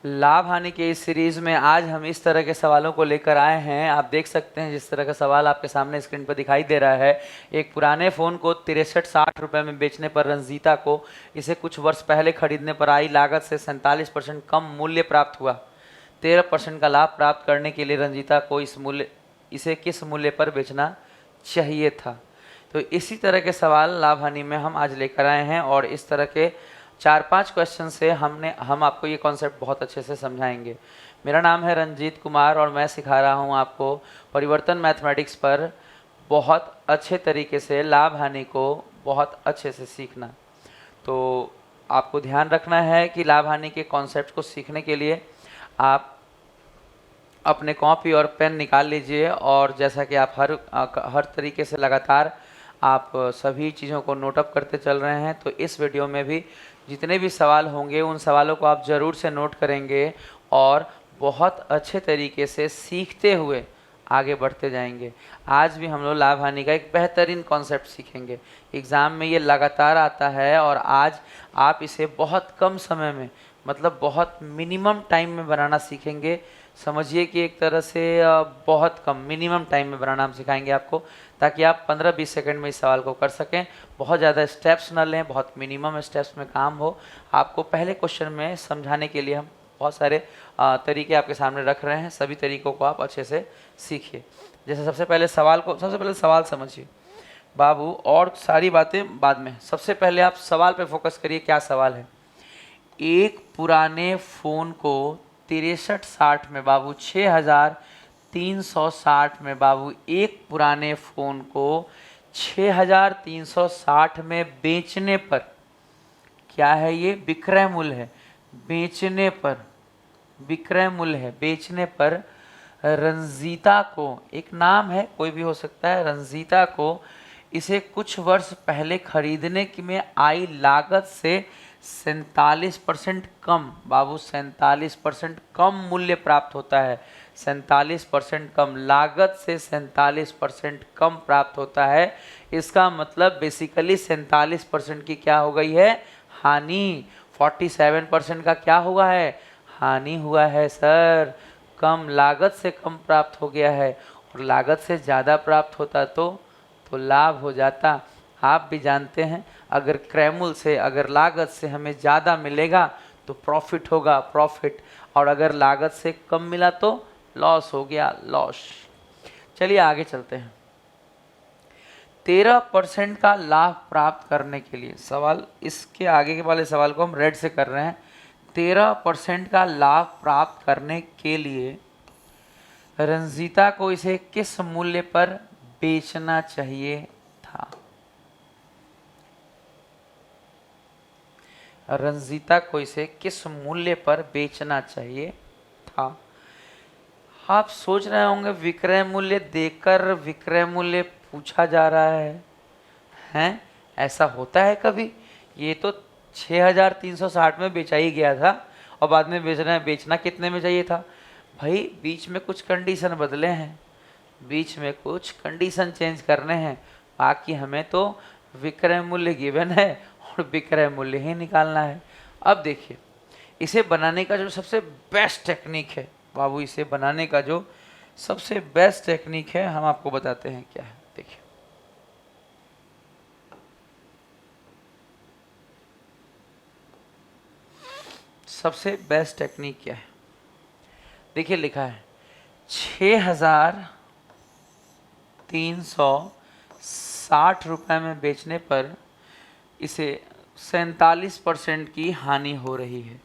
लाभ हानि के इस सीरीज में आज हम इस तरह के सवालों को लेकर आए हैं। आप देख सकते हैं जिस तरह का सवाल आपके सामने स्क्रीन पर दिखाई दे रहा है। एक पुराने फ़ोन को 63-60 रुपये में बेचने पर रंजीता को इसे कुछ वर्ष पहले खरीदने पर आई लागत से 47% कम मूल्य प्राप्त हुआ। 13% का लाभ प्राप्त करने के लिए रंजीता को इसे किस मूल्य पर बेचना चाहिए था। तो इसी तरह के सवाल लाभ हानि में हम आज लेकर आए हैं और इस तरह के 4-5 क्वेश्चन से हम आपको ये कॉन्सेप्ट बहुत अच्छे से समझाएंगे। मेरा नाम है रंजीत कुमार और मैं सिखा रहा हूँ आपको परिवर्तन मैथमेटिक्स पर बहुत अच्छे तरीके से लाभ हानि को बहुत अच्छे से सीखना। तो आपको ध्यान रखना है कि लाभ हानि के कॉन्सेप्ट को सीखने के लिए आप अपने कॉपी और पेन निकाल लीजिए और जैसा कि आप हर तरीके से लगातार आप सभी चीज़ों को नोटअप करते चल रहे हैं, तो इस वीडियो में भी जितने भी सवाल होंगे उन सवालों को आप ज़रूर से नोट करेंगे और बहुत अच्छे तरीके से सीखते हुए आगे बढ़ते जाएंगे। आज भी हम लोग लाभ हानि का एक बेहतरीन कॉन्सेप्ट सीखेंगे। एग्ज़ाम में ये लगातार आता है और आज आप इसे बहुत कम समय में, मतलब बहुत मिनिमम टाइम में बनाना सीखेंगे। समझिए कि एक तरह से बहुत कम मिनिमम टाइम में बनाना हम सिखाएंगे आपको, ताकि आप 15-20 सेकंड में इस सवाल को कर सकें। बहुत ज़्यादा स्टेप्स न लें, बहुत मिनिमम स्टेप्स में काम हो। आपको पहले क्वेश्चन में समझाने के लिए हम बहुत सारे तरीके आपके सामने रख रहे हैं। सभी तरीकों को आप अच्छे से सीखिए। जैसे सबसे पहले सवाल समझिए बाबू, और सारी बातें बाद में। सबसे पहले आप सवाल पे फोकस करिए। क्या सवाल है? एक पुराने फ़ोन को 63-60 में बाबू, 6360 में बाबू, एक पुराने फ़ोन को 6360 में बेचने पर, क्या है ये? विक्रय मूल्य है। बेचने पर विक्रय मूल्य है। बेचने पर रंजीता को, एक नाम है कोई भी हो सकता है, रंजीता को इसे कुछ वर्ष पहले खरीदने की में आई लागत से 47% कम बाबू, 47% कम मूल्य प्राप्त होता है। 47% कम लागत से 47% कम प्राप्त होता है। इसका मतलब बेसिकली 47% की क्या हो गई है? हानि। 47% का क्या हुआ है? हानि हुआ है सर। कम लागत से कम प्राप्त हो गया है और लागत से ज़्यादा प्राप्त होता तो लाभ हो जाता। आप भी जानते हैं अगर क्रयमूल्य से, अगर लागत से हमें ज़्यादा मिलेगा तो प्रॉफिट होगा, प्रॉफिट, और अगर लागत से कम मिला तो लॉस हो गया, लॉस। चलिए आगे चलते हैं। 13% का लाभ प्राप्त करने के लिए, सवाल इसके आगे के वाले सवाल को हम रेड से कर रहे हैं। 13% का लाभ प्राप्त करने के लिए रंजीता को इसे किस मूल्य पर बेचना चाहिए था? रंजीता को इसे किस मूल्य पर बेचना चाहिए था? आप सोच रहे होंगे विक्रय मूल्य देकर विक्रय मूल्य पूछा जा रहा है, हैं? ऐसा होता है कभी? ये तो 6360 में बेचा ही गया था और बाद में बेचना कितने में चाहिए था? भाई बीच में कुछ कंडीशन बदले हैं, बीच में कुछ कंडीशन चेंज करने हैं। बाकी हमें तो विक्रय मूल्य गिवन है और विक्रय मूल्य ही निकालना है। अब देखिए, इसे बनाने का जो सबसे बेस्ट टेक्निक है बाबू, इसे बनाने का जो सबसे बेस्ट टेक्निक है हम आपको बताते हैं क्या है। देखिए, सबसे बेस्ट टेक्निक क्या है? देखिए लिखा है 6360 रुपये में बेचने पर इसे 47% की हानि हो रही है।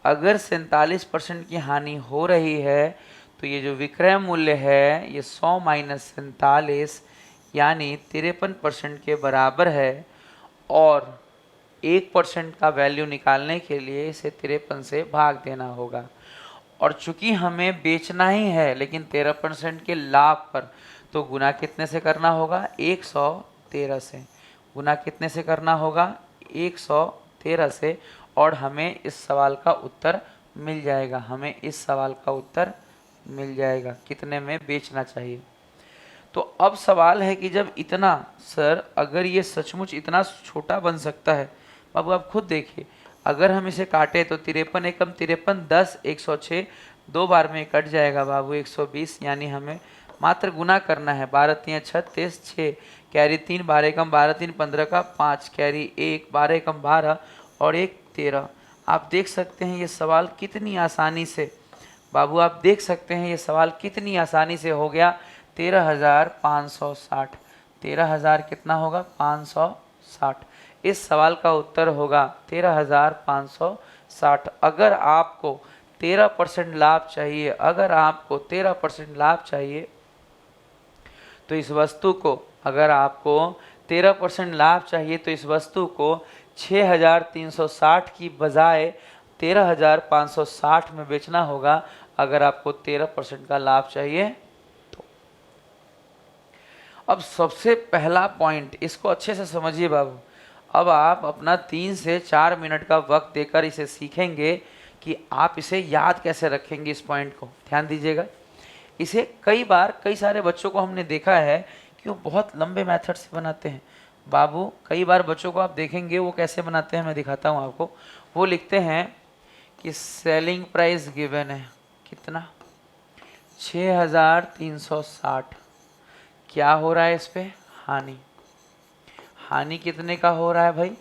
अगर 47% की हानि हो रही है तो ये जो विक्रय मूल्य है ये 100 माइनस 47 यानी 53% के बराबर है और 1% का वैल्यू निकालने के लिए इसे 53 से भाग देना होगा। और चूंकि हमें बेचना ही है लेकिन 13% के लाभ पर, तो गुना कितने से करना होगा? 113 से। गुना कितने से करना होगा? 113 से। और हमें इस सवाल का उत्तर मिल जाएगा। हमें इस सवाल का उत्तर मिल जाएगा कितने में बेचना चाहिए। तो अब सवाल है कि जब इतना, सर अगर ये सचमुच इतना छोटा बन सकता है, बाबू आप खुद देखिए, अगर हम इसे काटे तो 53 एकम 53, 10, 106, 2 बार में कट जाएगा बाबू 120, यानी हमें मात्र गुना करना है। 12 तियाँ 36, 6 कैरी 3, 12 एकम 12, 3 15 का 5 कैरी 1, 12 एकम 12 और 1 13। आप देख सकते हैं ये सवाल कितनी आसानी से बाबू, आप देख सकते हैं ये सवाल कितनी आसानी से हो गया। 13,560, 13,000 कितना होगा 560। इस सवाल का उत्तर होगा 13,560। अगर आपको 13% लाभ चाहिए, अगर आपको 13% लाभ चाहिए तो इस वस्तु को, अगर आपको 13% लाभ चाहिए तो इस वस्तु को 6,360 की बजाय 13,560 में बेचना होगा। अगर आपको 13% का लाभ चाहिए तो। अब सबसे पहला पॉइंट, इसको अच्छे से समझिए बाबू। अब आप अपना 3 से 4 मिनट का वक्त देकर इसे सीखेंगे कि आप इसे याद कैसे रखेंगे। इस पॉइंट को ध्यान दीजिएगा। इसे कई बार कई सारे बच्चों को हमने देखा है कि वो बहुत लंबे मेथड से बनाते हैं बाबू। कई बार बच्चों को आप देखेंगे वो कैसे बनाते हैं, मैं दिखाता हूँ आपको। वो लिखते हैं कि सेलिंग प्राइस गिवन है कितना 6,360, क्या हो रहा है इस पे हानि। हानि कितने का हो रहा है भाई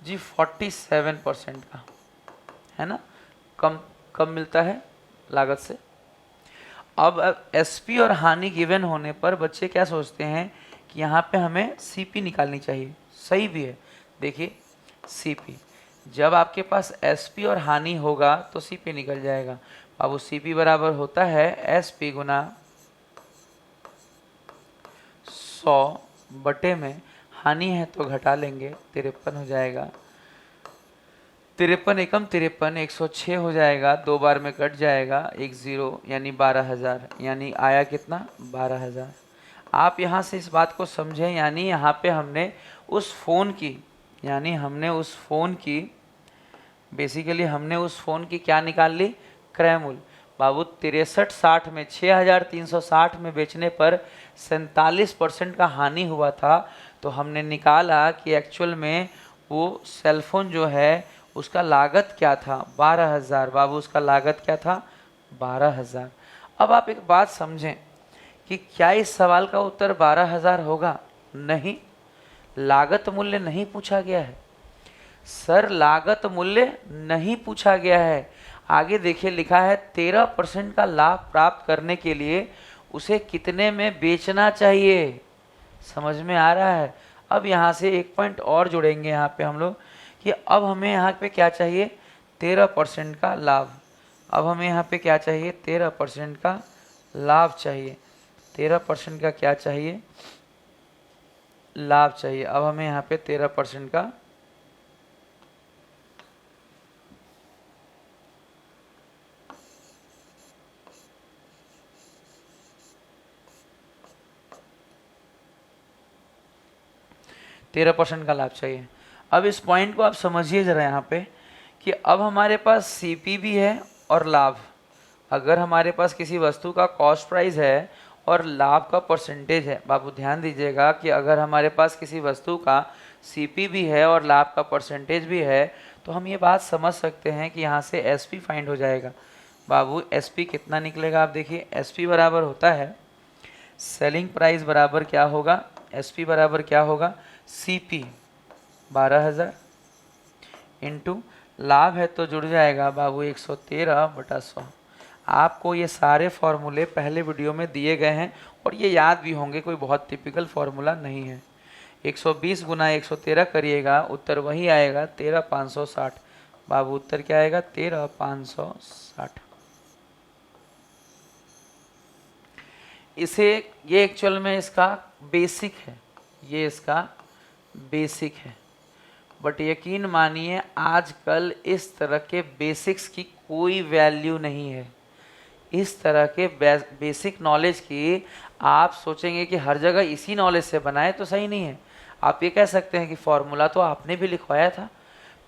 जी 47% का, है ना। कम कम मिलता है लागत से। अब एसपी और हानि गिवन होने पर बच्चे क्या सोचते हैं कि यहाँ पे हमें सीपी निकालनी चाहिए। सही भी है। देखिए सीपी, जब आपके पास एसपी और हानि होगा तो सीपी निकल जाएगा। अब वो सीपी बराबर होता है एसपी गुना 100 बटे में हानि है तो घटा लेंगे 53 हो जाएगा। 53 एकम 53, 106 हो जाएगा, 2 बार में कट जाएगा 1 0, यानी 12,000, यानी आया कितना 12,000। आप यहाँ से इस बात को समझें, यानी यहाँ पे हमने उस फ़ोन की, यानी हमने उस फ़ोन की, बेसिकली हमने उस फ़ोन की क्या निकाल ली, क्रय मूल्य। बाबू 6360 में 6,360 में बेचने पर 47% का हानि हुआ था। तो हमने निकाला कि एक्चुअल में वो सेलफोन जो है उसका लागत क्या था 12,000। बाबू उसका लागत क्या था 12,000। अब आप एक बात समझें कि क्या इस सवाल का उत्तर 12,000 होगा? नहीं, लागत मूल्य नहीं पूछा गया है सर, लागत मूल्य नहीं पूछा गया है। आगे देखिए लिखा है 13% का लाभ प्राप्त करने के लिए उसे कितने में बेचना चाहिए। समझ में आ रहा है? अब यहाँ से एक पॉइंट और जुड़ेंगे यहाँ पे हम लोग कि अब हमें यहाँ पे क्या चाहिए 13% का लाभ। अब हमें यहाँ पे क्या चाहिए 13% का लाभ चाहिए। 13% का क्या चाहिए, लाभ चाहिए। अब हमें यहाँ पे 13% का लाभ चाहिए। अब इस पॉइंट को आप समझिए जरा यहाँ पे कि अब हमारे पास सीपी भी है और लाभ। अगर हमारे पास किसी वस्तु का कॉस्ट प्राइस है और लाभ का परसेंटेज है, बाबू ध्यान दीजिएगा कि अगर हमारे पास किसी वस्तु का सीपी भी है और लाभ का परसेंटेज भी है तो हम ये बात समझ सकते हैं कि यहाँ से एसपी फाइंड हो जाएगा। बाबू एसपी कितना निकलेगा, आप देखिए एसपी बराबर होता है सेलिंग प्राइस बराबर क्या होगा, एसपी बराबर क्या होगा सीपी 12,000 इंटू लाभ है तो जुड़ जाएगा बाबू 113/100। आपको ये सारे फॉर्मूले पहले वीडियो में दिए गए हैं और ये याद भी होंगे, कोई बहुत टिपिकल फॉर्मूला नहीं है। 120 गुना 113 करिएगा, उत्तर वही आएगा 13,560। बाबू उत्तर क्या आएगा 13,560। इसे ये एक्चुअल में इसका बेसिक है, ये इसका बेसिक है। बट यकीन मानिए आजकल इस तरह के बेसिक्स की कोई वैल्यू नहीं है। इस तरह के बेसिक नॉलेज की आप सोचेंगे कि हर जगह इसी नॉलेज से बनाए तो सही नहीं है। आप ये कह सकते हैं कि फॉर्मूला तो आपने भी लिखवाया था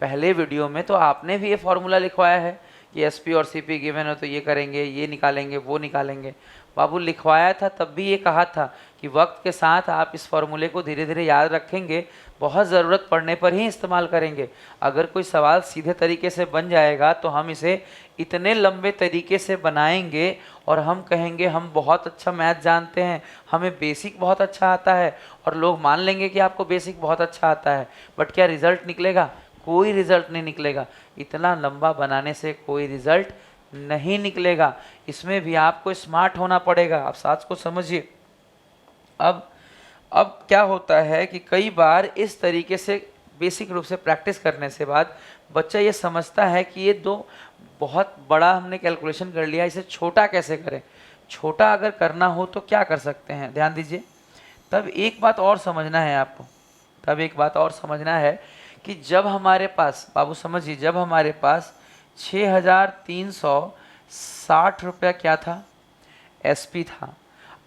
पहले वीडियो में, तो आपने भी ये फॉर्मूला लिखवाया है कि एसपी और सीपी गिवन हो तो ये करेंगे, ये निकालेंगे, वो निकालेंगे। बाबू लिखवाया था तब भी ये कहा था कि वक्त के साथ आप इस फॉर्मूले को धीरे धीरे याद रखेंगे, बहुत ज़रूरत पड़ने पर ही इस्तेमाल करेंगे। अगर कोई सवाल सीधे तरीके से बन जाएगा तो हम इसे इतने लंबे तरीके से बनाएंगे और हम कहेंगे हम बहुत अच्छा मैथ जानते हैं, हमें बेसिक बहुत अच्छा आता है, और लोग मान लेंगे कि आपको बेसिक बहुत अच्छा आता है, बट क्या रिजल्ट निकलेगा? कोई रिजल्ट नहीं निकलेगा। इतना लंबा बनाने से कोई रिजल्ट नहीं निकलेगा। इसमें भी आपको स्मार्ट होना पड़ेगा। आप साथ को समझिए। अब क्या होता है कि कई बार इस तरीके से बेसिक रूप से प्रैक्टिस करने से बाद बच्चा ये समझता है कि ये दो बहुत बड़ा हमने कैलकुलेशन कर लिया, इसे छोटा कैसे करें। छोटा अगर करना हो तो क्या कर सकते हैं, ध्यान दीजिए। तब एक बात और समझना है आपको, तब एक बात और समझना है कि जब हमारे पास, बाबू समझिए, जब हमारे पास 6,360 रुपया क्या था, एसपी था।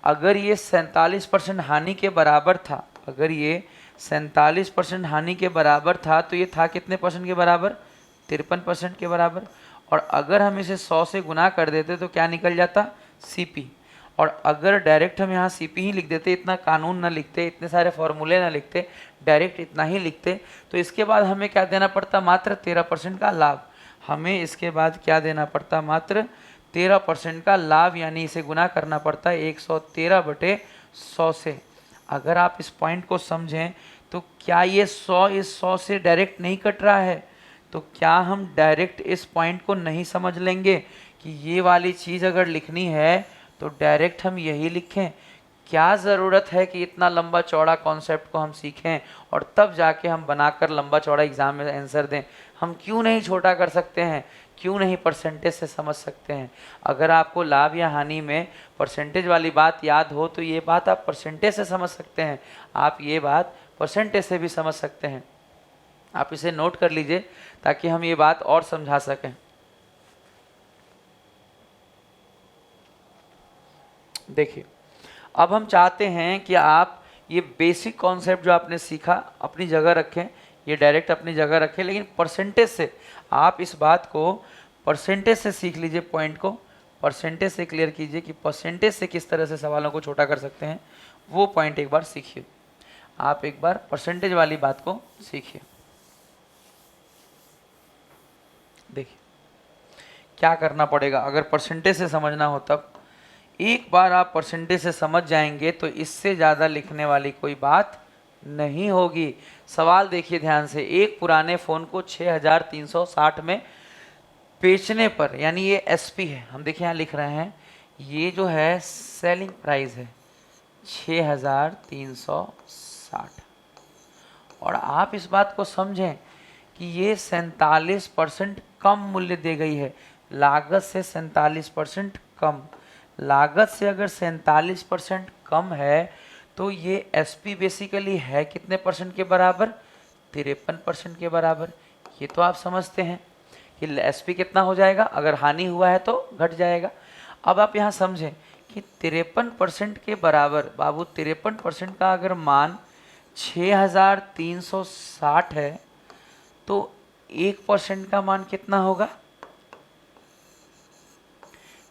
अगर ये 47% हानि के बराबर था, अगर ये 47% हानि के बराबर था तो ये था कितने परसेंट के बराबर? 53% के बराबर। और अगर हम इसे 100 से गुना कर देते तो क्या निकल जाता? सीपी। और अगर डायरेक्ट हम यहाँ सीपी ही लिख देते, इतना कानून ना लिखते, इतने सारे फॉर्मूले ना लिखते, डायरेक्ट इतना ही लिखते, तो इसके बाद हमें क्या देना पड़ता? मात्र 13% का लाभ। हमें इसके बाद क्या देना पड़ता? मात्र 13% का लाभ, यानी इसे गुना करना पड़ता है 113/100 से। अगर आप इस पॉइंट को समझें तो क्या ये 100 इस 100 से डायरेक्ट नहीं कट रहा है? तो क्या हम डायरेक्ट इस पॉइंट को नहीं समझ लेंगे कि ये वाली चीज़ अगर लिखनी है तो डायरेक्ट हम यही लिखें? क्या ज़रूरत है कि इतना लंबा चौड़ा कॉन्सेप्ट को हम सीखें और तब जाके हम बनाकर लंबा चौड़ा एग्ज़ाम में आंसर दें? हम क्यों नहीं छोटा कर सकते हैं? क्यों नहीं परसेंटेज से समझ सकते हैं? अगर आपको लाभ या हानि में परसेंटेज वाली बात याद हो तो ये बात आप परसेंटेज से समझ सकते हैं, आप ये बात परसेंटेज से भी समझ सकते हैं। आप इसे नोट कर लीजिए ताकि हम ये बात और समझा सकें। देखिए, अब हम चाहते हैं कि आप ये बेसिक कॉन्सेप्ट जो आपने सीखा अपनी जगह रखें, ये डायरेक्ट अपनी जगह रखें, लेकिन परसेंटेज से आप इस बात को परसेंटेज से सीख लीजिए। पॉइंट को परसेंटेज से क्लियर कीजिए कि परसेंटेज से किस तरह से सवालों को छोटा कर सकते हैं, वो पॉइंट एक बार सीखिए। आप एक बार परसेंटेज वाली बात को सीखिए। देखिए क्या करना पड़ेगा अगर परसेंटेज से समझना हो। तब एक बार आप परसेंटेज से समझ जाएंगे तो इससे ज़्यादा लिखने वाली कोई बात नहीं होगी। सवाल देखिए ध्यान से। एक पुराने फ़ोन को 6,360 में बेचने पर, यानी ये एसपी है, हम देखिए यहाँ लिख रहे हैं, ये जो है सेलिंग प्राइस है 6,360। और आप इस बात को समझें कि ये 47% कम मूल्य दे गई है, लागत से 47% कम। लागत से अगर 47% कम है तो ये एसपी बेसिकली है कितने परसेंट के बराबर? 53% के बराबर। ये तो आप समझते हैं कि एसपी कितना हो जाएगा, अगर हानि हुआ है तो घट जाएगा। अब आप यहाँ समझें कि 53% के बराबर, बाबू 53% का अगर मान 6,360 है तो 1% का मान कितना होगा?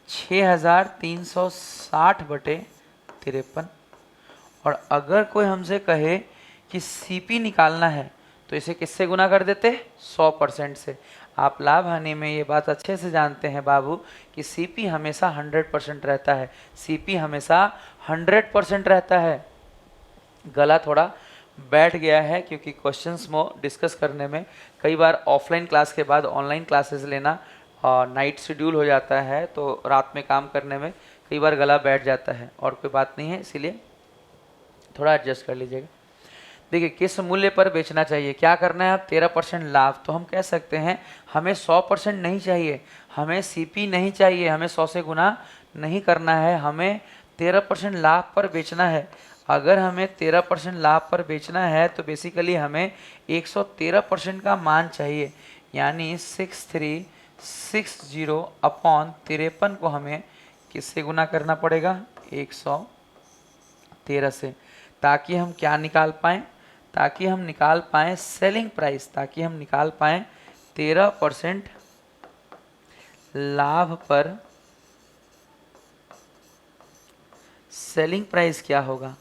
6,360/53। और अगर कोई हमसे कहे कि सीपी निकालना है तो इसे किससे गुना कर देते? 100% से। आप लाभ हानि में ये बात अच्छे से जानते हैं बाबू कि सीपी हमेशा 100% रहता है। सीपी हमेशा 100% रहता है। गला थोड़ा बैठ गया है क्योंकि क्वेश्चंस में डिस्कस करने में कई बार ऑफलाइन क्लास के बाद ऑनलाइन क्लासेस लेना नाइट शेड्यूल हो जाता है, तो रात में काम करने में कई बार गला बैठ जाता है, और कोई बात नहीं है, इसीलिए थोड़ा एडजस्ट कर लीजिएगा। देखिए किस मूल्य पर बेचना चाहिए, क्या करना है? आप 13% लाभ। तो हम कह सकते हैं हमें 100% नहीं चाहिए, हमें सीपी नहीं चाहिए, हमें 100 से गुना नहीं करना है, हमें 13% लाभ पर बेचना है। अगर हमें 13% लाभ पर बेचना है तो बेसिकली हमें 113% का मान चाहिए, यानी 6360/53 को हमें किससे गुना करना पड़ेगा? 113 से, ताकि हम क्या निकाल पाएँ? ताकि हम निकाल पाएँ सेलिंग प्राइस, ताकि हम निकाल पाएँ 13% लाभ पर सेलिंग प्राइस क्या होगा।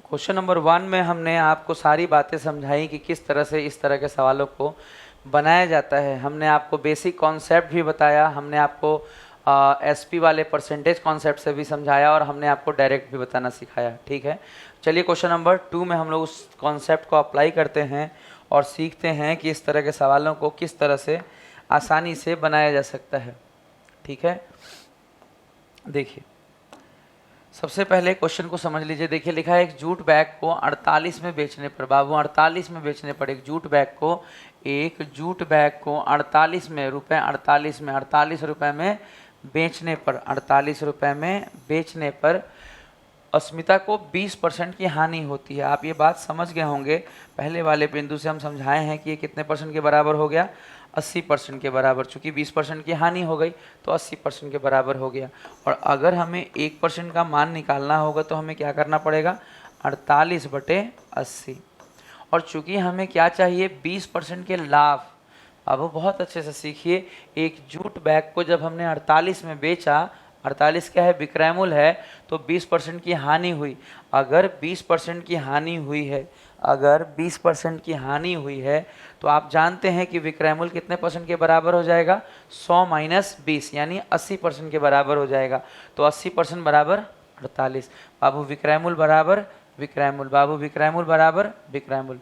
क्वेश्चन नंबर 1 में हमने आपको सारी बातें समझाई कि किस तरह से इस तरह के सवालों को बनाया जाता है। हमने आपको बेसिक कॉन्सेप्ट भी बताया, हमने आपको एसपी वाले परसेंटेज कॉन्सेप्ट से भी समझाया और हमने आपको डायरेक्ट भी बताना सिखाया। ठीक है, चलिए क्वेश्चन नंबर 2 में हम लोग उस कॉन्सेप्ट को अप्लाई करते हैं और सीखते हैं कि इस तरह के सवालों को किस तरह से आसानी से बनाया जा सकता है। ठीक है, देखिए सबसे पहले क्वेश्चन को समझ लीजिए। देखिए लिखा है एक जूट बैग को 48 में बेचने पर, बाबू 48 में बेचने पर एक जूट बैग को 48 में रुपए 48 रुपए में बेचने पर 48 रुपए में बेचने पर अस्मिता को 20% की हानि होती है। आप ये बात समझ गए होंगे, पहले वाले बिंदु से हम समझाए हैं कि ये कितने परसेंट के बराबर हो गया, 80% के बराबर। चूंकि 20% की हानि हो गई तो 80% के बराबर हो गया। और अगर हमें 1% का मान निकालना होगा तो हमें क्या करना पड़ेगा, 48/80। और चूंकि हमें क्या चाहिए, 20% के लाभ। अब वो बहुत अच्छे से सीखिए, एक जूट बैग को जब हमने 48 में बेचा, 48 क्या है, विक्रय मूल्य है, तो 20% की हानि हुई। अगर 20% की हानि हुई है, अगर 20% की हानि हुई है तो आप जानते हैं कि विक्रय मूल्य कितने परसेंट के बराबर हो जाएगा, 100 माइनस 20 यानी 80% के बराबर हो जाएगा। तो 80% बराबर 48। बाबू विक्रय मूल्य बराबर विक्रय मूल्य, बाबू विक्रय मूल्य बराबर विक्रय मूल्य।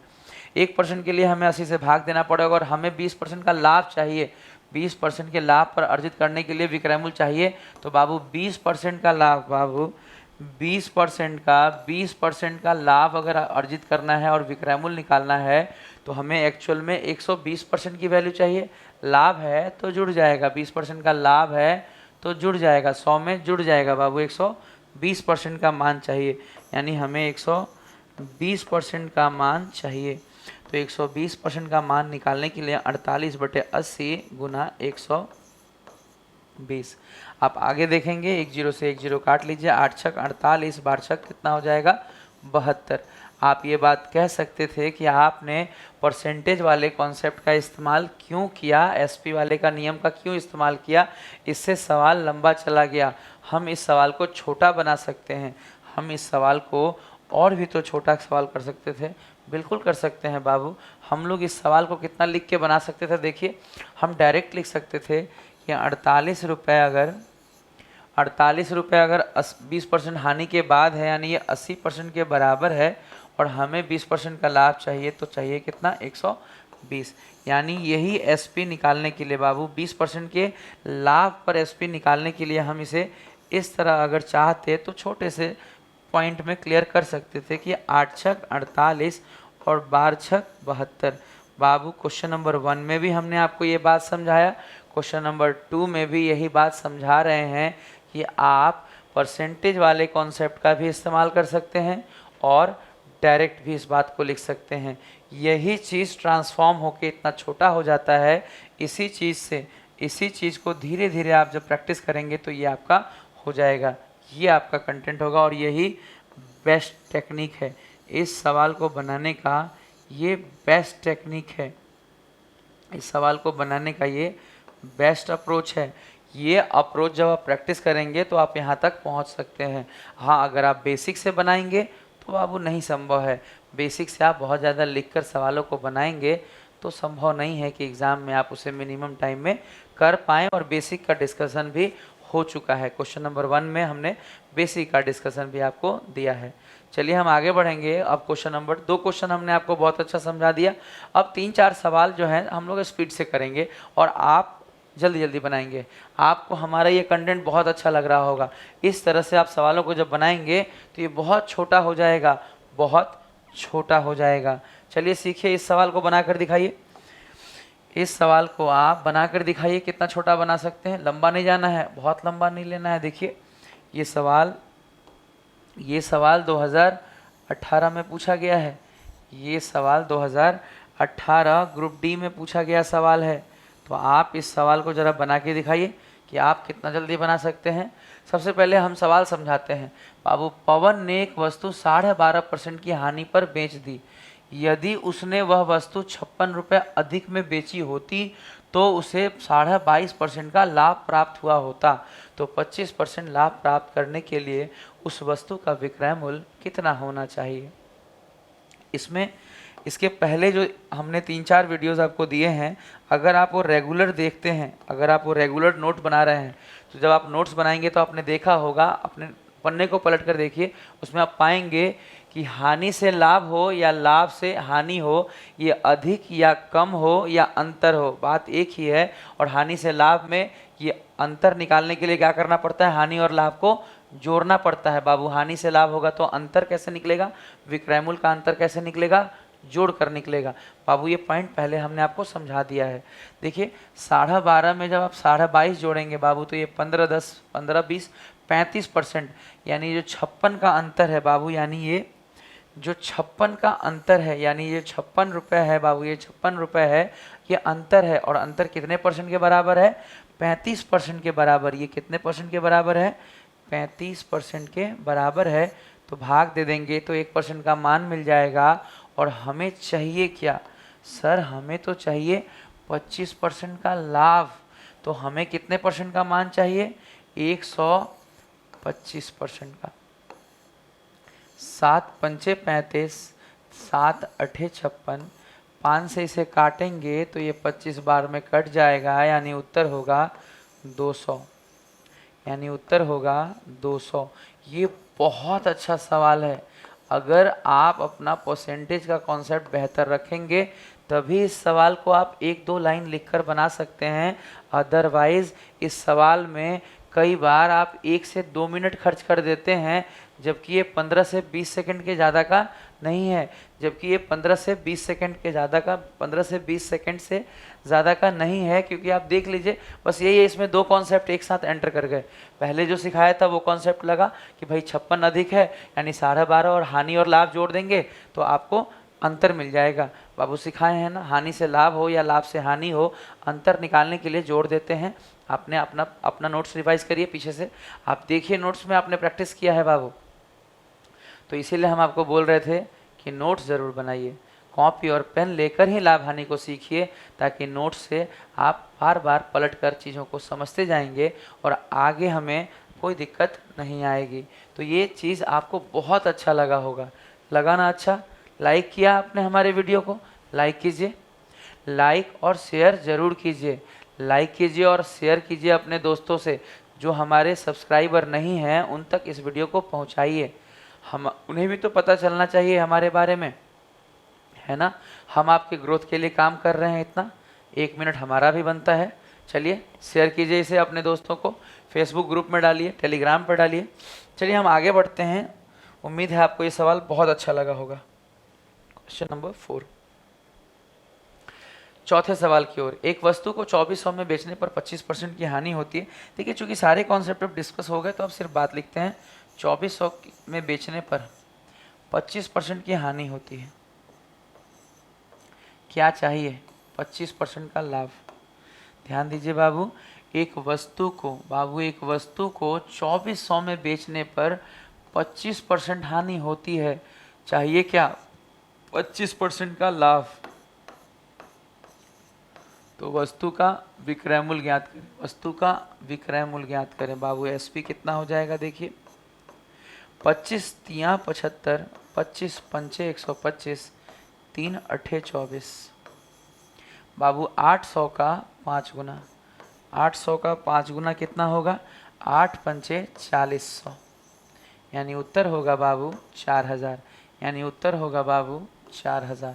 1% के लिए हमें 80 से भाग देना पड़ेगा और हमें 20% का लाभ चाहिए। 20% के लाभ पर अर्जित करने के लिए विक्रय मूल्य चाहिए। तो बाबू 20% का लाभ, बाबू 20% का लाभ अगर अर्जित करना है और विक्रय मूल्य निकालना है तो हमें एक्चुअल में 120% की वैल्यू चाहिए। लाभ है तो जुड़ जाएगा, 20% का लाभ है तो जुड़ जाएगा, 100 में जुड़ जाएगा। बाबू 120% का मान चाहिए, यानी हमें 120% का मान चाहिए। तो 120% का मान निकालने के लिए 48/80 गुना 120। आप आगे देखेंगे, 1 0 से 1 0 काट लीजिए, 8 छक 48, 12 छक कितना हो जाएगा, 72। आप ये बात कह सकते थे कि आपने परसेंटेज वाले कॉन्सेप्ट का इस्तेमाल क्यों किया, एसपी वाले का नियम का क्यों इस्तेमाल किया, इससे सवाल लंबा चला गया। हम इस सवाल को छोटा बना सकते हैं, हम इस सवाल को और भी तो छोटा सवाल कर सकते थे। बिल्कुल कर सकते हैं बाबू। हम लोग इस सवाल को कितना लिख के बना सकते थे, देखिए हम डायरेक्ट लिख सकते थे कि 48 रुपये अगर 20% हानि के बाद है, यानी ये 80% के बराबर है और हमें 20% का लाभ चाहिए, तो चाहिए कितना, 120। यानी यही एसपी निकालने के लिए बाबू, 20% के लाभ पर एसपी निकालने के लिए हम इसे इस तरह अगर चाहते तो छोटे से पॉइंट में क्लियर कर सकते थे कि 8 छक 48 और 12 छक 72। बाबू क्वेश्चन नंबर 1 में भी हमने आपको ये बात समझाया, क्वेश्चन नंबर 2 में भी यही बात समझा रहे हैं कि आप परसेंटेज वाले कॉन्सेप्ट का भी इस्तेमाल कर सकते हैं और डायरेक्ट भी इस बात को लिख सकते हैं। यही चीज़ ट्रांसफॉर्म होके इतना छोटा हो जाता है। इसी चीज़ को धीरे धीरे आप जब प्रैक्टिस करेंगे तो ये आपका हो जाएगा, ये आपका कंटेंट होगा और यही बेस्ट टेक्निक है। इस सवाल को बनाने का ये बेस्ट टेक्निक है, इस सवाल को बनाने का ये बेस्ट अप्रोच है। ये अप्रोच जब आप प्रैक्टिस करेंगे तो आप यहाँ तक पहुँच सकते हैं। हाँ, अगर आप बेसिक से बनाएंगे तो बाबू नहीं संभव है। बेसिक से आप बहुत ज़्यादा लिखकर सवालों को बनाएंगे तो संभव नहीं है कि एग्ज़ाम में आप उसे मिनिमम टाइम में कर पाएँ। और बेसिक का डिस्कशन भी हो चुका है, क्वेश्चन नंबर 1 में हमने बेसिक का डिस्कशन भी आपको दिया है। चलिए हम आगे बढ़ेंगे। अब क्वेश्चन नंबर 2 क्वेश्चन हमने आपको बहुत अच्छा समझा दिया। अब 3-4 सवाल जो हैं हम लोग स्पीड से करेंगे और आप जल्दी जल्दी बनाएंगे। आपको हमारा ये कंटेंट बहुत अच्छा लग रहा होगा। इस तरह से आप सवालों को जब बनाएंगे तो ये बहुत छोटा हो जाएगा, बहुत छोटा हो जाएगा। चलिए सीखिए, इस सवाल को बनाकर दिखाइए। इस सवाल को आप बनाकर दिखाइए, कितना छोटा बना सकते हैं। लंबा नहीं जाना है, बहुत लंबा नहीं लेना है। देखिए ये सवाल 2018 में पूछा गया है। ये सवाल 2018 ग्रुप डी में पूछा गया सवाल है। तो आप इस सवाल को ज़रा बना के दिखाइए कि आप कितना जल्दी बना सकते हैं। सबसे पहले हम सवाल समझाते हैं। बाबू, पवन ने एक वस्तु 12.5% की हानि पर बेच दी। यदि उसने वह वस्तु 56 रुपये अधिक में बेची होती तो उसे 22.5% का लाभ प्राप्त हुआ होता। तो 25% लाभ प्राप्त करने के लिए उस वस्तु का विक्रय मूल्य कितना होना चाहिए। इसमें इसके पहले जो हमने 3-4 वीडियोस आपको दिए हैं, अगर आप वो रेगुलर देखते हैं, अगर आप वो रेगुलर नोट बना रहे हैं, तो जब आप नोट्स बनाएंगे तो आपने देखा होगा, अपने पन्ने को पलट कर देखिए, उसमें आप पाएंगे कि हानि से लाभ हो या लाभ से हानि हो, ये अधिक या कम हो या अंतर हो, बात एक ही है। और हानि से लाभ में ये अंतर निकालने के लिए क्या करना पड़ता है, हानि और लाभ को जोड़ना पड़ता है बाबू। हानि से लाभ होगा तो अंतर कैसे निकलेगा, विक्रय मूल्य का अंतर कैसे निकलेगा, जोड़ कर निकलेगा बाबू। ये पॉइंट पहले हमने आपको समझा दिया है। देखिए 12.5 में जब आप 22.5 जोड़ेंगे बाबू, तो ये 15, 10, 15, 20, 35%, यानी जो 56 का अंतर है बाबू, यानी ये जो 56 का अंतर है, यानी ये 56 रुपये है बाबू, ये 56 रुपये है, ये अंतर है। और अंतर कितने परसेंट के बराबर है, 35% के बराबर। ये कितने परसेंट के बराबर है, 35% के बराबर है। तो भाग दे देंगे तो 1% का मान मिल जाएगा। और हमें चाहिए क्या सर, हमें तो चाहिए 25% का लाभ। तो हमें कितने परसेंट का मान चाहिए, 125% का। 7 पंचे 35, 7 अठे 56, 5 से इसे काटेंगे तो ये 25 बार में कट जाएगा, यानी उत्तर होगा 200, यानी उत्तर होगा 200। ये बहुत अच्छा सवाल है। अगर आप अपना परसेंटेज का कॉन्सेप्ट बेहतर रखेंगे तभी इस सवाल को आप 1-2 लाइन लिखकर बना सकते हैं। अदरवाइज इस सवाल में कई बार आप 1 से 2 मिनट खर्च कर देते हैं, जबकि ये 15 से 20 सेकंड के ज़्यादा का नहीं है, जबकि ये 15 से 20 सेकंड के ज़्यादा का 15 से 20 सेकंड से ज़्यादा का नहीं है। क्योंकि आप देख लीजिए, बस यही है, इसमें 2 कॉन्सेप्ट एक साथ एंटर कर गए। पहले जो सिखाया था वो कॉन्सेप्ट लगा कि भाई 56 अधिक है, यानी 12.5, और हानि और लाभ जोड़ देंगे तो आपको अंतर मिल जाएगा। बाबू सिखाए हैं ना, हानि से लाभ हो या लाभ से हानि हो, अंतर निकालने के लिए जोड़ देते हैं। आपने अपना नोट्स रिवाइज करिए, पीछे से आप देखिए, नोट्स में आपने प्रैक्टिस किया है बाबू। तो इसीलिए हम आपको बोल रहे थे कि नोट्स ज़रूर बनाइए, कॉपी और पेन लेकर ही लाभ हानि को सीखिए, ताकि नोट्स से आप बार बार पलट कर चीज़ों को समझते जाएंगे और आगे हमें कोई दिक्कत नहीं आएगी। तो ये चीज़ आपको बहुत अच्छा लगा होगा, लगा ना अच्छा? लाइक किया आपने हमारे वीडियो को, लाइक कीजिए, लाइक और शेयर ज़रूर कीजिए, लाइक कीजिए और शेयर कीजिए अपने दोस्तों से। जो हमारे सब्सक्राइबर नहीं हैं उन तक इस वीडियो को पहुंचाइए, हम उन्हें भी तो पता चलना चाहिए हमारे बारे में, है ना। हम आपके ग्रोथ के लिए काम कर रहे हैं, इतना 1 मिनट हमारा भी बनता है। चलिए शेयर कीजिए इसे अपने दोस्तों को, फेसबुक ग्रुप में डालिए, टेलीग्राम पर डालिए। चलिए हम आगे बढ़ते हैं। उम्मीद है आपको ये सवाल बहुत अच्छा लगा होगा। क्वेश्चन नंबर 4, चौथे सवाल की ओर। एक वस्तु को 2400 में बेचने पर 25% की हानि होती है। देखिए चूंकि सारे कॉन्सेप्ट अब डिस्कस हो गए तो अब सिर्फ बात लिखते हैं। 2400 में बेचने पर 25% की हानि होती है, क्या चाहिए, 25% का लाभ। ध्यान दीजिए बाबू, एक वस्तु को 2400 में बेचने पर 25% हानि होती है, चाहिए क्या, 25% का लाभ। तो वस्तु का विक्रय मूल्य ज्ञात करें, वस्तु का विक्रय मूल्य ज्ञात करें बाबू। एसपी कितना हो जाएगा, देखिए 25 तिया 75, 25 पंचे 125, 3 अठे 24 बाबू। 800 का 5 गुना, 800 का 5 गुना कितना होगा, 8 पंचे 4000, यानी उत्तर होगा बाबू 4000, यानी उत्तर होगा बाबू 4000।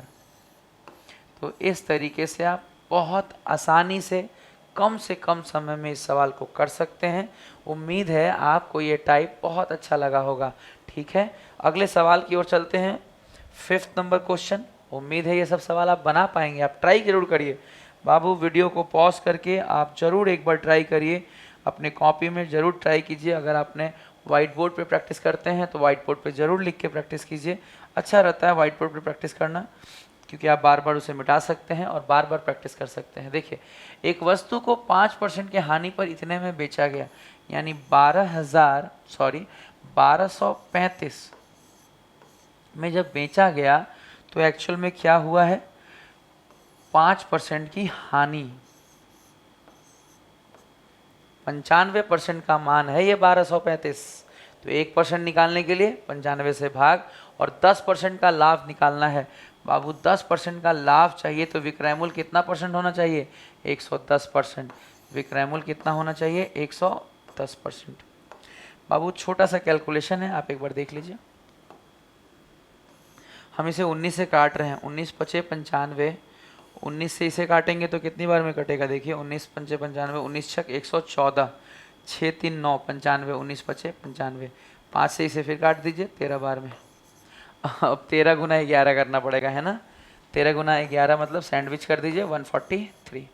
तो इस तरीके से आप बहुत आसानी से कम समय में इस सवाल को कर सकते हैं। उम्मीद है आपको ये टाइप बहुत अच्छा लगा होगा। ठीक है, अगले सवाल की ओर चलते हैं। 5th number question. उम्मीद है ये सब सवाल आप बना पाएंगे, आप ट्राई जरूर करिए बाबू। वीडियो को पॉज करके आप जरूर एक बार ट्राई करिए, अपने कॉपी में जरूर ट्राई कीजिए। अगर आपने व्हाइट बोर्ड पे प्रैक्टिस करते हैं तो व्हाइट बोर्ड पे जरूर लिख के प्रैक्टिस कीजिए। अच्छा रहता है व्हाइट बोर्ड पे प्रैक्टिस करना, क्योंकि आप बार बार उसे मिटा सकते हैं और बार बार प्रैक्टिस कर सकते हैं। देखिए एक वस्तु को 5% की हानि पर इतने में बेचा गया, यानी 1235 में जब बेचा गया तो एक्चुअल में क्या हुआ है, 5% की हानि, 95% का मान है ये 1235। तो 1% निकालने के लिए 95 से भाग, और 10% का लाभ निकालना है बाबू। 10% का लाभ चाहिए तो विक्रय मूल्य कितना परसेंट होना चाहिए? 110%। विक्रय मूल्य कितना होना चाहिए? 110%। बाबू छोटा सा कैलकुलेशन है, आप एक बार देख लीजिए। हम इसे 19 से काट रहे हैं। 19 पचे 95, 19 से इसे काटेंगे तो कितनी बार में कटेगा? देखिए 19 पंचे 95, 19 छक 114, 6 3 9 95, 19 पचे 95। 5 से इसे फिर काट दीजिए 13 बार में। अब 13 गुना 11 करना पड़ेगा, है ना? 13 गुना 11 मतलब सैंडविच कर दीजिए 143।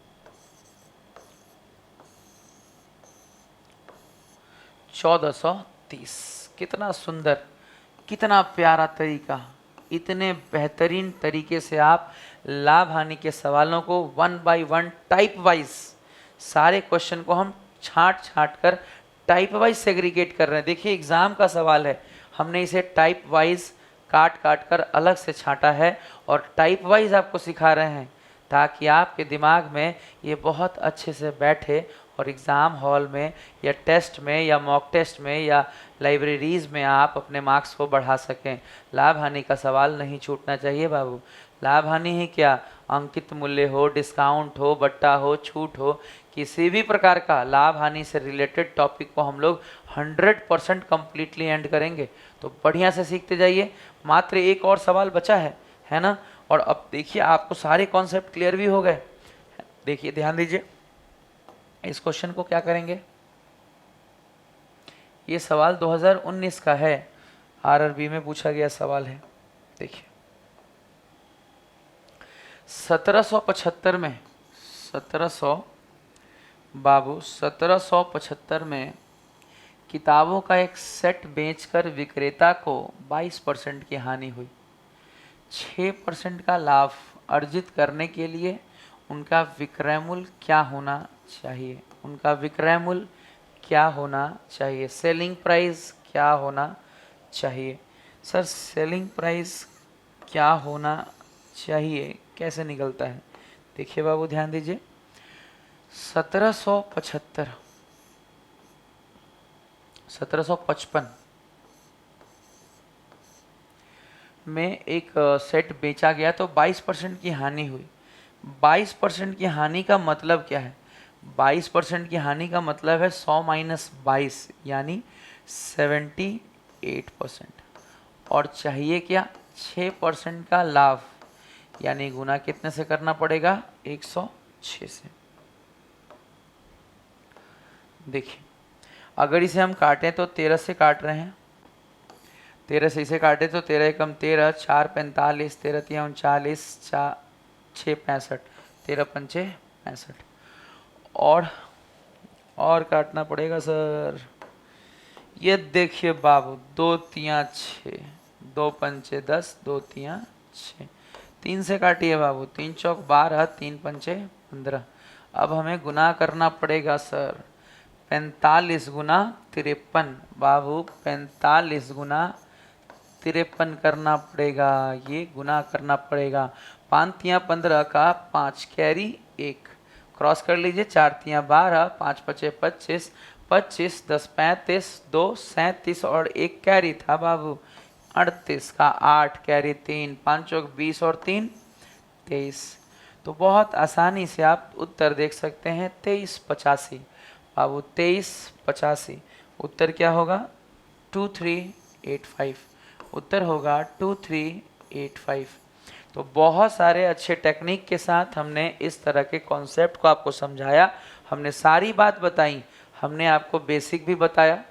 1430। कितना सुंदर, कितना प्यारा तरीका। इतने बेहतरीन तरीके से आप लाभ हानि के सवालों को 1 बाय 1 टाइप वाइज, सारे क्वेश्चन को हम छांट छांट कर टाइप वाइज सेग्रीगेट कर रहे हैं। देखिए एग्जाम का सवाल है, हमने इसे टाइप वाइज काट काट कर अलग से छांटा है और टाइप वाइज आपको सिखा रहे हैं, ताकि आपके दिमाग में ये बहुत अच्छे से बैठे और एग्ज़ाम हॉल में या टेस्ट में या मॉक टेस्ट में या लाइब्रेरीज़ में आप अपने मार्क्स को बढ़ा सकें। लाभ हानि का सवाल नहीं छूटना चाहिए बाबू। लाभ हानि ही क्या, अंकित मूल्य हो, डिस्काउंट हो, बट्टा हो, छूट हो, किसी भी प्रकार का लाभ हानि से रिलेटेड टॉपिक को हम लोग 100% कम्प्लीटली एंड करेंगे। तो बढ़िया से सीखते जाइए। मात्र एक और सवाल बचा है ना? और अब देखिए आपको सारे कॉन्सेप्ट क्लियर भी हो गए। देखिए ध्यान दीजिए, इस क्वेश्चन को क्या करेंगे? ये सवाल 2019 का है, आरआरबी में पूछा गया सवाल है। देखिए 1775 में 1775 में किताबों का एक सेट बेचकर विक्रेता को 22% की हानि हुई। 6% का लाभ अर्जित करने के लिए उनका विक्रय मूल्य क्या होना चाहिए? उनका विक्रय मूल्य क्या होना चाहिए? सेलिंग प्राइस क्या होना चाहिए? सर सेलिंग प्राइस क्या होना चाहिए कैसे निकलता है? देखिए बाबू ध्यान दीजिए, 1755 में एक सेट बेचा गया तो 22% की हानि हुई। 22% की हानि का मतलब क्या है? 22% की हानि का मतलब है 100 माइनस 22 यानी 78%। और चाहिए क्या? 6% का लाभ, यानी गुना कितने से करना पड़ेगा? 106 से। देखिए अगर इसे हम काटें तो 13 से काट रहे हैं, 13 से इसे काटे तो 13 एकम 13, 4 45, 13 तिया 39, 4 6 65, 13 पंचे 65। और काटना पड़ेगा सर। ये देखिए बाबू, 2 तिया 6, 2 पंचे 10, 2 तिया 6। 3 से काटिए बाबू, 3 चौक 12, 3 पंचे 15। अब हमें गुना करना पड़ेगा सर। 45 गुना 53 बाबू, 45 गुना 53 करना पड़ेगा, ये गुना करना पड़ेगा। 5 तिया 15 का 5 कैरी 1, क्रॉस कर लीजिए। 4 तिया 12, 5 पचे 25, 25 10 35, 2 37 और 1 कैरी था बाबू 38 का 8 कैरी 3, 5 चौक 20 और 3 23। तो बहुत आसानी से आप उत्तर देख सकते हैं 2385 बाबू, 2385। उत्तर क्या होगा? 2385। उत्तर होगा 2385। तो बहुत सारे अच्छे टेक्निक के साथ हमने इस तरह के कॉन्सेप्ट को आपको समझाया। हमने सारी बात बताई, हमने आपको बेसिक भी बताया,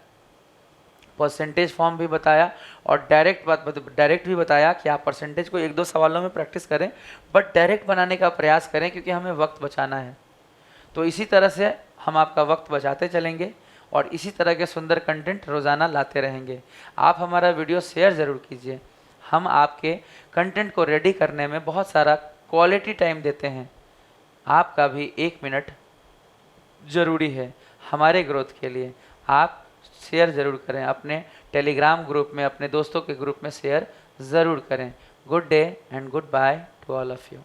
परसेंटेज फॉर्म भी बताया और डायरेक्ट भी बताया कि आप परसेंटेज को 1-2 सवालों में प्रैक्टिस करें, बट डायरेक्ट बनाने का प्रयास करें, क्योंकि हमें वक्त बचाना है। तो इसी तरह से हम आपका वक्त बचाते चलेंगे और इसी तरह के सुंदर कंटेंट रोज़ाना लाते रहेंगे। आप हमारा वीडियो शेयर ज़रूर कीजिए। हम आपके कंटेंट को रेडी करने में बहुत सारा क्वालिटी टाइम देते हैं। आपका भी 1 मिनट ज़रूरी है हमारे ग्रोथ के लिए। आप शेयर ज़रूर करें, अपने टेलीग्राम ग्रुप में, अपने दोस्तों के ग्रुप में शेयर ज़रूर करें। Good day and good by two all of you.